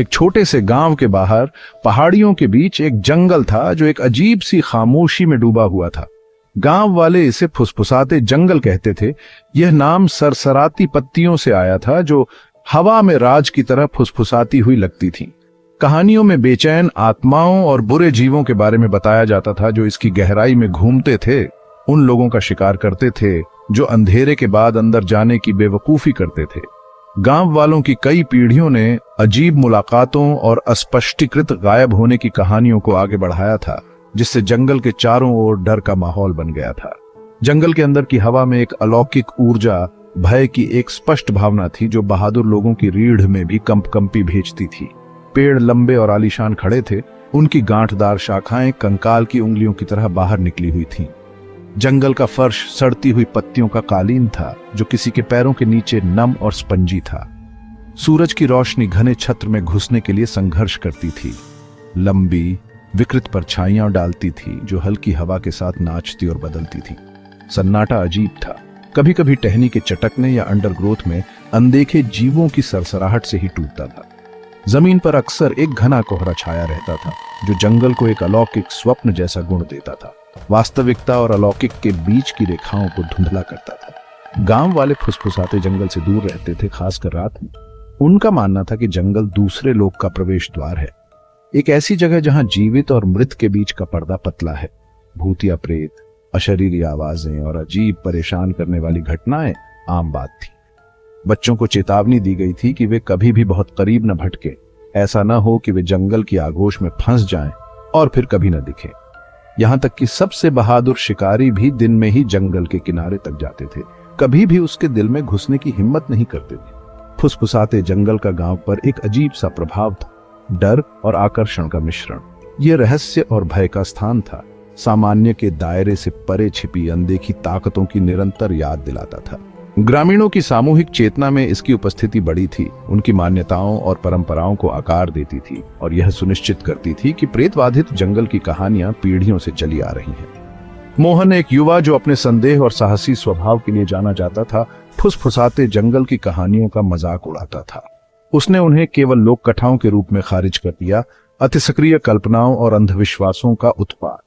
एक छोटे से गांव के बाहर पहाड़ियों के बीच एक जंगल था जो एक अजीब सी खामोशी में डूबा हुआ था। गांव वाले इसे फुसफुसाते जंगल कहते थे। यह नाम सरसराती पत्तियों से आया था जो हवा में राज की तरह फुसफुसाती हुई लगती थी। कहानियों में बेचैन आत्माओं और बुरे जीवों के बारे में बताया जाता था जो इसकी गहराई में घूमते थे, उन लोगों का शिकार करते थे जो अंधेरे के बाद अंदर जाने की बेवकूफी करते थे। गांव वालों की कई पीढ़ियों ने अजीब मुलाकातों और अस्पष्टीकृत गायब होने की कहानियों को आगे बढ़ाया था, जिससे जंगल के चारों ओर डर का माहौल बन गया था। जंगल के अंदर की हवा में एक अलौकिक ऊर्जा, भय की एक स्पष्ट भावना थी जो बहादुर लोगों की रीढ़ में भी कंपकंपी भेजती थी। पेड़ लंबे और आलीशान खड़े थे, उनकी गांठदार शाखाएं कंकाल की उंगलियों की तरह बाहर निकली हुई थीं। जंगल का फर्श सड़ती हुई पत्तियों का कालीन था जो किसी के पैरों के नीचे नम और स्पंजी था। सूरज की रोशनी घने छत्र में घुसने के लिए संघर्ष करती थी, लंबी विकृत परछाइयां डालती थी जो हल्की हवा के साथ नाचती और बदलती थी। सन्नाटा अजीब था, कभी कभी टहनी के चटकने या अंडरग्रोथ में अनदेखे जीवों की सरसराहट से ही टूटता था। जमीन पर अक्सर एक घना कोहरा छाया रहता था जो जंगल को एक अलौकिक स्वप्न जैसा गुण देता था, वास्तविकता और अलौकिक के बीच की रेखाओं को धुंधला करता था। गांव वाले फुसफुसाते जंगल से दूर रहते थे, खासकर रात में। उनका मानना था कि जंगल दूसरे लोक का प्रवेश द्वार है, एक ऐसी जगह जहां जीवित और मृत के बीच का पर्दा पतला है। भूत या प्रेत, अशरीरी आवाजें और अजीब परेशान करने वाली घटनाएं आम बात थी। बच्चों को चेतावनी दी गई थी कि वे कभी भी बहुत करीब न भटके, ऐसा न हो कि वे जंगल की आगोश में फंस जाएं और फिर कभी न दिखे। यहां तक कि सबसे बहादुर शिकारी भी दिन में ही जंगल के किनारे तक जाते थे, कभी भी उसके दिल में घुसने की हिम्मत नहीं करते थे। फुसफुसाते जंगल का गांव पर एक अजीब सा प्रभाव था, डर और आकर्षण का मिश्रण। यह रहस्य और भय का स्थान था, सामान्य के दायरे से परे छिपी अनदेखी ताकतों की निरंतर याद दिलाता था। ग्रामीणों की सामूहिक चेतना में इसकी उपस्थिति बड़ी थी, उनकी मान्यताओं और परंपराओं को आकार देती थी और यह सुनिश्चित करती थी कि प्रेतबाधित जंगल की कहानियां पीढ़ियों से चली आ रही हैं। मोहन, एक युवा जो अपने संदेह और साहसी स्वभाव के लिए जाना जाता था, फुसफुसाते जंगल की कहानियों का मजाक उड़ाता था। उसने उन्हें केवल लोक कथाओं के रूप में खारिज कर दिया, अतिसक्रिय कल्पनाओं और अंधविश्वासों का उत्पाद।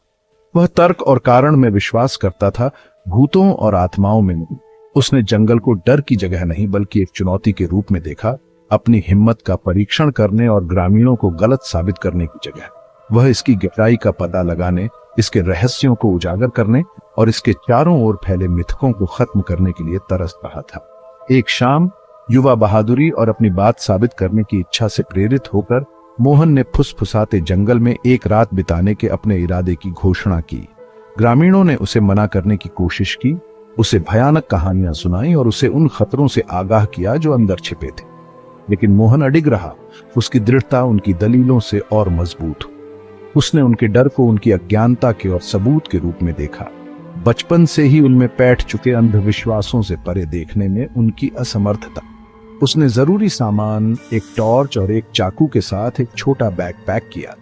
वह तर्क और कारण में विश्वास करता था, भूतों और आत्माओं में नहीं। उसने जंगल को डर की जगह नहीं बल्कि एक चुनौती के रूप में देखा, अपनी हिम्मत का परीक्षण करने और ग्रामीणों को गलत साबित करने की जगह। वह इसकी गहराई का पता लगाने, इसके रहस्यों को उजागर करने और इसके चारों ओर फैले मिथकों को खत्म करने के लिए तरस रहा था। एक शाम युवा बहादुरी और अपनी बात साबित करने की इच्छा से प्रेरित होकर मोहन ने फुसफुसाते जंगल में एक रात बिताने के अपने इरादे की घोषणा की। ग्रामीणों ने उसे मना करने की कोशिश की, उसे भयानक कहानियां सुनाई और उसे उन खतरों से आगाह किया जो अंदर छिपे थे। लेकिन मोहन अडिग रहा, उसकी दृढ़ता उनकी दलीलों से और मजबूत। उसने उनके डर को उनकी अज्ञानता के और सबूत के रूप में देखा। बचपन से ही उनमें बैठ चुके अंधविश्वासों से परे देखने में उनकी असमर्थता। उसने जरूरी सामान, एक टॉर्च और एक चाकू के साथ एक छोटा बैग पैक किया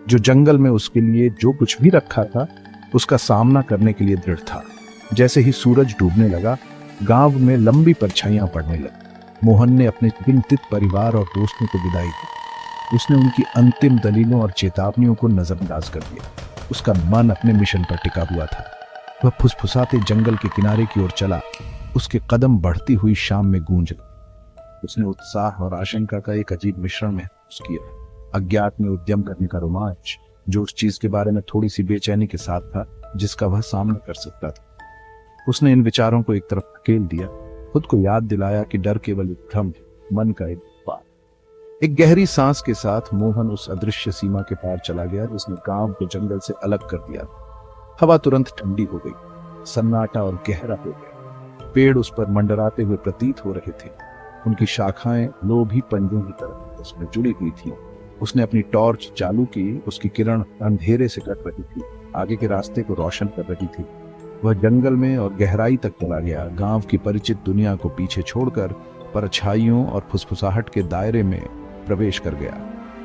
जो जंगल में उसके लिए जो कुछ भी रखा था उसका सामना करने के लिए दृढ़ था। जैसे ही सूरज डूबने लगा, गांव में लंबी परछाइयां पड़ने लगी। मोहन ने अपने चिंतित परिवार और दोस्तों को विदाई दी। उसने उनकी अंतिम दलीलों और चेतावनियों को नजरअंदाज कर दिया। उसका मन अपने मिशन पर टिका हुआ था। वह फुसफुसाते जंगल के किनारे की ओर चला, उसके कदम बढ़ती हुई शाम में गूंज। उसने उत्साह और आशंका का एक अजीब मिश्रण महसूस किया। अज्ञात में उद्यम करने का रोमांच, जो उस चीज के बारे में थोड़ी सी बेचैनी के साथ था जिसका वह सामना कर सकता था। उसने इन विचारों को एक तरफ धकेल दिया, खुद को याद दिलाया कि डर केवल एक भ्रम है, मन का एक बात। एक गहरी सांस के साथ मोहन उस अदृश्य सीमा के पार चला गया जिसने गांव को जंगल से अलग कर दिया। हवा तुरंत ठंडी हो गई, सन्नाटा और गहरा हो गया। पेड़ उस पर मंडराते हुए प्रतीत हो रहे थे, उनकी शाखाएं लोभी पंजों की तरह उसमें जुड़ी हुई थी। उसने अपनी टॉर्च चालू की, उसकी किरण अंधेरे से कट रही थी, आगे के रास्ते को रोशन कर रही थी। वह जंगल में और गहराई तक चला गया, गांव की परिचित दुनिया को पीछे छोड़कर परछाइयों और फुसफुसाहट के दायरे में प्रवेश कर गया।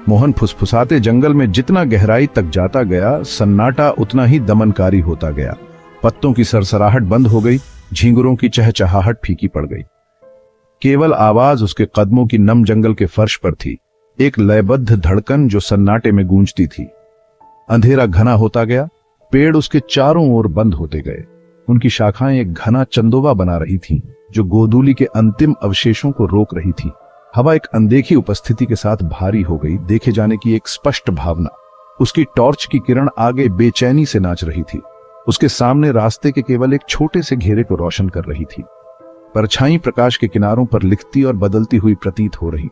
मोहन फुसफुसाते जंगल में जितना गहराई तक जाता गया, सन्नाटा उतना ही दमनकारी होता गया। पत्तों की सरसराहट बंद हो गई, झींगुरों की चहचहाहट फीकी पड़ गई। केवल आवाज उसके कदमों की नम जंगल के फर्श पर थी। एक लयबद्ध धड़कन जो सन्नाटे में गूंजती थी। अंधेरा घना होता गया, पेड़ उसके चारों ओर बंद होते गए। उनकी शाखाएं एक घना चंदोबा बना रही थीं, जो गोधूली के अंतिम अवशेषों को रोक रही थी। हवा एक अनदेखी उपस्थिति के साथ भारी हो गई, देखे जाने की एक स्पष्ट भावना। उसकी टॉर्च की किरण आगे बेचैनी से नाच रही थी। उसके सामने रास्ते के केवल एक छोटे से घेरे को रोशन कर रही थी। परछाई प्रकाश के किनारों पर लिखती और बदलती हुई प्रतीत हो रही,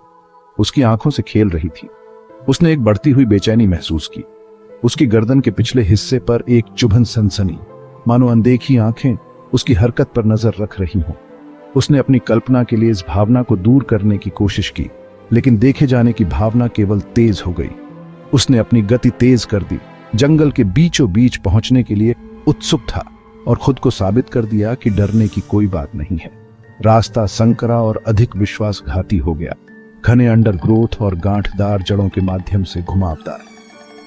उसकी आंखों से खेल रही थी। उसने एक बढ़ती हुई बेचैनी महसूस की। उसकी गर्दन के पिछले हिस्से पर एक चुभन सनसनी, मानो अनदेखी आंखें उसकी हरकत पर नजर रख रही हों। उसने अपनी कल्पना के लिए इस भावना को दूर करने की कोशिश की, लेकिन देखे जाने की भावना केवल तेज हो गई। उसने अपनी गति तेज कर दी, जंगल के बीचों बीच पहुंचने के लिए उत्सुक था और खुद को साबित कर दिया कि डरने की कोई बात नहीं है। रास्ता संकरा और अधिक विश्वासघाती हो गया, घने अंडरग्रोथ और गांठदार जड़ों के माध्यम से घुमावदार।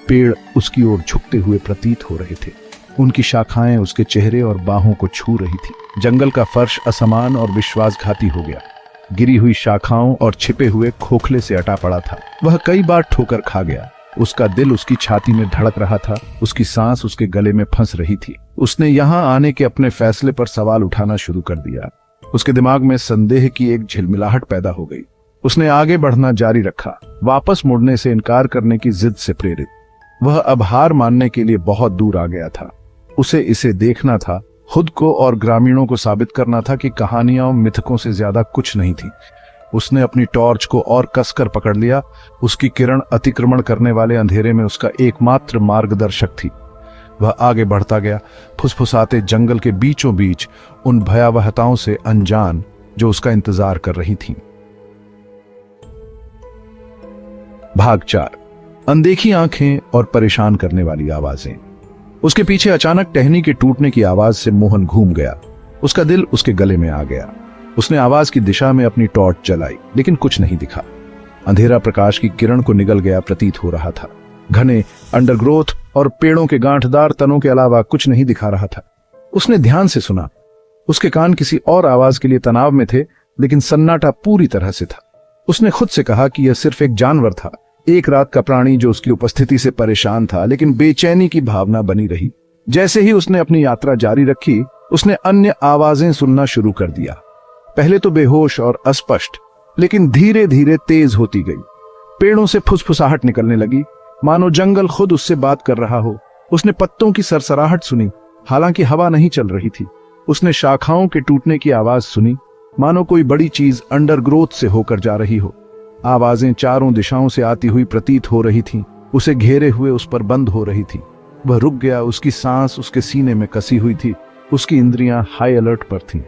पेड़ उसकी ओर झुकते हुए प्रतीत हो रहे थे। उनकी शाखाएं उसके चेहरे और बाहों को छू रही थी। जंगल का फर्श असमान और विश्वासघाती हो गया, गिरी हुई शाखाओं और छिपे हुए खोखले से अटा पड़ा था। वह कई बार ठोकर खा गया। उसका दिल उसकी छाती में धड़क रहा था, उसकी सांस उसके गले में फंस रही थी। उसने यहां आने के अपने फैसले पर सवाल उठाना शुरू कर दिया। उसके दिमाग में संदेह की एक झिलमिलाहट पैदा हो गई। उसने आगे बढ़ना जारी रखा, वापस मुड़ने से इनकार करने की जिद से प्रेरित। वह अब हार मानने के लिए बहुत दूर आ गया था। उसे इसे देखना था, खुद को और ग्रामीणों को साबित करना था कि कहानियां और मिथकों से ज्यादा कुछ नहीं थी। उसने अपनी टॉर्च को और कसकर पकड़ लिया। उसकी किरण अतिक्रमण करने वाले अंधेरे में उसका एकमात्र मार्गदर्शक थी। वह आगे बढ़ता गया, फुसफुसाते जंगल के बीचों बीच उन भयावहताओं से अनजान जो उसका इंतजार कर रही थीं। भाग 4। अनदेखी आंखें और परेशान करने वाली आवाजें। उसके पीछे अचानक टहनी के टूटने की आवाज से मोहन घूम गया। उसका दिल उसके गले में आ गया। उसने आवाज की दिशा में अपनी टॉर्च जलाई, लेकिन कुछ नहीं दिखा। अंधेरा प्रकाश की किरण को निगल गया प्रतीत हो रहा था। घने अंडरग्रोथ और पेड़ों के गांठदार तनों के अलावा कुछ नहीं दिखा रहा था। उसने ध्यान से सुना। उसके कान किसी और आवाज के लिए तनाव में थे, लेकिन सन्नाटा पूरी तरह से था। उसने खुद से कहा कि यह सिर्फ एक जानवर था, एक रात का प्राणी जो उसकी उपस्थिति से परेशान था, लेकिन बेचैनी की भावना बनी रही। जैसे ही उसने अपनी यात्रा जारी रखी, उसने अन्य आवाजें सुनना शुरू कर दिया। पहले तो बेहोश और अस्पष्ट, लेकिन धीरे धीरे तेज होती गई। पेड़ों से फुसफुसाहट निकलने लगी, मानो जंगल खुद उससे बात कर रहा हो। उसने पत्तों की सरसराहट सुनी, हालांकि हवा नहीं चल रही थी। उसने शाखाओं के टूटने की आवाज सुनी, मानो कोई बड़ी चीज अंडरग्रोथ से होकर जा रही हो। आवाजें चारों दिशाओं से आती हुई प्रतीत हो रही थीं, उसे घेरे हुए उस पर बंद हो रही थी। वह रुक गया, उसकी सांस उसके सीने में कसी हुई थी, उसकी इंद्रियां हाई अलर्ट पर थीं।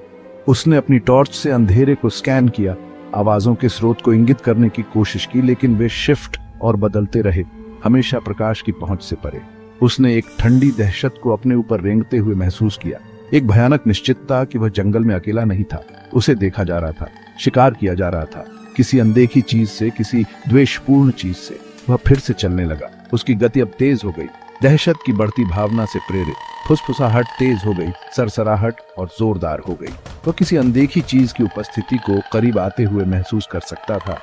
उसने अपनी टॉर्च से अंधेरे को स्कैन किया, आवाजों के स्रोत को इंगित करने की कोशिश की, लेकिन वे शिफ्ट और बदलते रहे, हमेशा प्रकाश की पहुंच से परे। उसने एक ठंडी दहशत को अपने ऊपर रेंगते हुए महसूस किया, एक भयानक निश्चितता कि वह जंगल में अकेला नहीं था। उसे देखा जा रहा था, शिकार किया जा रहा था, किसी अनदेखी चीज से, किसी द्वेषपूर्ण चीज से। वह फिर से चलने लगा। उसकी गति अब तेज हो गई, दहशत की बढ़ती भावना से प्रेरित। फुसफुसाहट तेज हो गई, सरसराहट और जोरदार हो गई। वह किसी अनदेखी चीज की उपस्थिति को करीब आते हुए महसूस कर सकता था।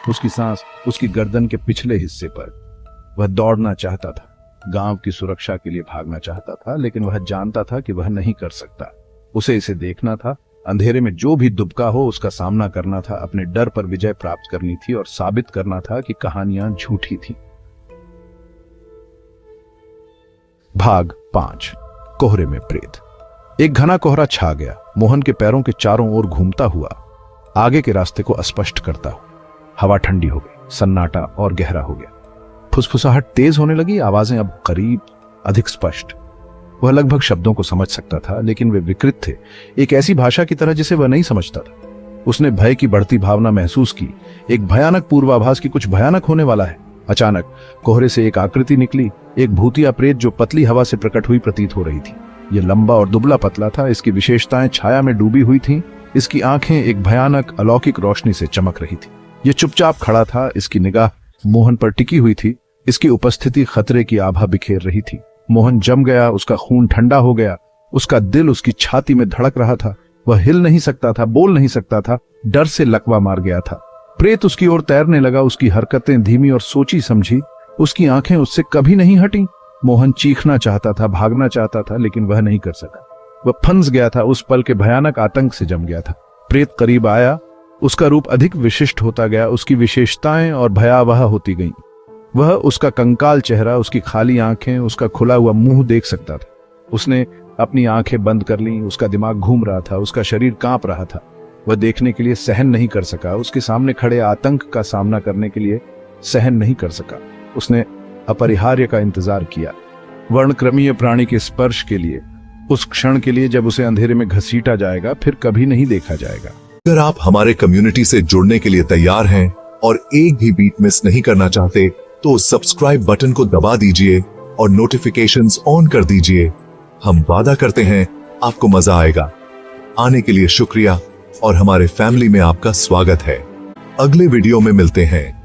उसकी सांस उसकी गर्दन के पिछले हिस्से पर। वह दौड़ना चाहता था, गांव की सुरक्षा के लिए भागना चाहता था, लेकिन वह जानता था कि वह नहीं कर सकता। उसे इसे देखना था, अंधेरे में जो भी दुबका हो उसका सामना करना था, अपने डर पर विजय प्राप्त करनी थी और साबित करना था कि कहानियां झूठी थी। भाग 5। कोहरे में प्रेत। एक घना कोहरा छा गया, मोहन के पैरों के चारों ओर घूमता हुआ, आगे के रास्ते को अस्पष्ट करता हुआ। हवा ठंडी हो गई, सन्नाटा और गहरा हो गया। फुसफुसाहट तेज होने लगी, आवाजें अब करीब, अधिक स्पष्ट। वह लगभग शब्दों को समझ सकता था, लेकिन वे विकृत थे, एक ऐसी भाषा की तरह जिसे वह नहीं समझता था। उसने भय की बढ़ती भावना महसूस की, एक भयानक पूर्वाभास की कुछ भयानक होने वाला है। अचानक कोहरे से एक आकृति निकली, एक भूतिया प्रेत जो पतली हवा से प्रकट हुई प्रतीत हो रही थी। यह लंबा और दुबला पतला था, इसकी विशेषताएं छाया में डूबी हुई थीं। इसकी आंखें एक भयानक अलौकिक रोशनी से चमक रही थी। यह चुपचाप खड़ा था, इसकी निगाह मोहन पर टिकी हुई थी। इसकी उपस्थिति खतरे की आभा बिखेर रही थी। मोहन जम गया, उसका खून ठंडा हो गया, उसका दिल उसकी छाती में धड़क रहा था। वह हिल नहीं सकता था, बोल नहीं सकता था, डर से लकवा मार गया था। प्रेत उसकी ओर तैरने लगा। उसकी हरकतें धीमी और सोची समझी, उसकी आंखें उससे कभी नहीं हटी। मोहन चीखना चाहता था, भागना चाहता था, लेकिन वह नहीं कर सका। वह फंस गया था, उस पल के भयानक आतंक से जम गया था। प्रेत करीब आया, उसका रूप अधिक विशिष्ट होता गया, उसकी विशेषताएं और भयावह होती गईं। वह उसका कंकाल चेहरा, उसकी खाली आंखें, उसका खुला हुआ मुंह देख सकता था। उसने अपनी आंखें बंद कर लीं, उसका दिमाग घूम रहा था, उसका शरीर कांप रहा था। वह देखने के लिए सहन नहीं कर सका, उसके सामने खड़े आतंक का सामना करने के लिए सहन नहीं कर सका। उसने अपरिहार्य का इंतजार किया, वर्णक्रमीय प्राणी के स्पर्श के लिए, उस क्षण के लिए जब उसे अंधेरे में घसीटा जाएगा, फिर कभी नहीं देखा जाएगा। अगर आप हमारे कम्युनिटी से जुड़ने के लिए तैयार हैं और एक भी बीट मिस नहीं करना चाहते, तो सब्सक्राइब बटन को दबा दीजिए और नोटिफिकेशंस ऑन कर दीजिए। हम वादा करते हैं आपको मजा आएगा। आने के लिए शुक्रिया और हमारे फैमिली में आपका स्वागत है। अगले वीडियो में मिलते हैं।